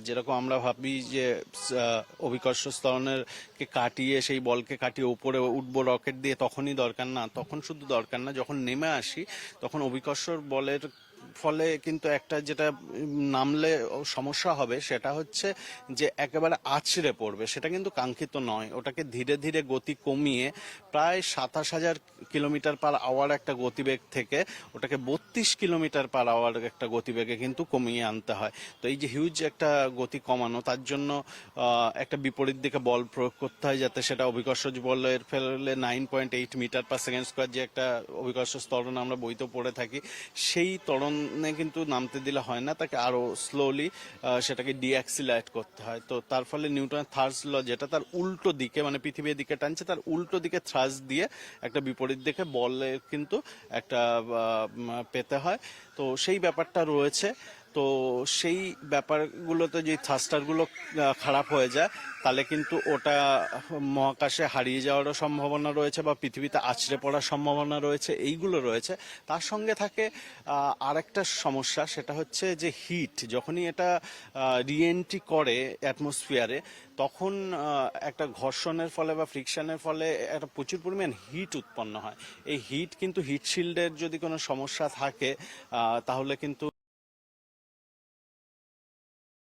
যেরকম আমরা ভাবি যে অভিকর্ষ স্তরণের কে কাটিয়ে সেই বলকে কাটিয়ে উপরে উঠবো রকেট দিয়ে, তখনই দরকার না, তখন শুধু দরকার না, যখন নেমে আসি তখন অভিকর্ষর বলের ফলে কিন্তু একটা যেটা নামলে সমস্যা হবে সেটা হচ্ছে যে একেবারে আছড়ে পড়বে, সেটা কিন্তু কাঙ্ক্ষিত নয়। ওটাকে ধীরে ধীরে গতি কমিয়ে প্রায় 27,000 কিলোমিটার পার আওয়ার একটা গতিবেগ থেকে ওটাকে 32 কিলোমিটার পার আওয়ার একটা গতিবেগে কিন্তু কমিয়ে আনতে হয়। তো এই যে হিউজ একটা গতি কমানো, তার জন্য একটা বিপরীত দিকে বল প্রয়োগ করতে হয়, যাতে সেটা অভিকর্ষজ বলের ফেলে 9.8 মিটার পার সেকেন্ড স্কোয়ার যে একটা অভিকর্ষ ত্বরণ আমরা বইতেও পড়ে থাকি, সেই ত্বরণে কিন্তু নামতে দিলে হয় না, তাকে আরো স্লোলি সেটাকে ডিঅ্যাক্সিলারেট করতে হয়। তো তার ফলে নিউটনের থার্ডস ল, যেটা তার উল্টো দিকে, মানে পৃথিবীর দিকে টানছে, তার উল্টো দিকে থ্রাস্ট দিয়ে একটা বিপরীত দিকে বলের কিন্তু একটা পেতে হয়। তো সেই ব্যাপারটা রয়েছে। তো সেই ব্যাপারগুলোতে যে থাস্টারগুলো খারাপ হয়ে যায়, তাহলে কিন্তু ওটা মহাকাশে হারিয়ে যাওয়ারও সম্ভাবনা রয়েছে বা পৃথিবীতে আছড়ে পড়ার সম্ভাবনা রয়েছে, এইগুলো রয়েছে। তার সঙ্গে থাকে আরেকটা সমস্যা, সেটা হচ্ছে যে হিট, যখনই এটা রিএন্ট্রি করে অ্যাটমসফিয়ারে, তখন একটা ঘর্ষণের ফলে বা ফ্রিকশনের ফলে একটা প্রচুর পরিমাণ হিট উৎপন্ন হয়। এই হিট কিন্তু হিট শিল্ডের যদি কোনো সমস্যা থাকে তাহলে কিন্তু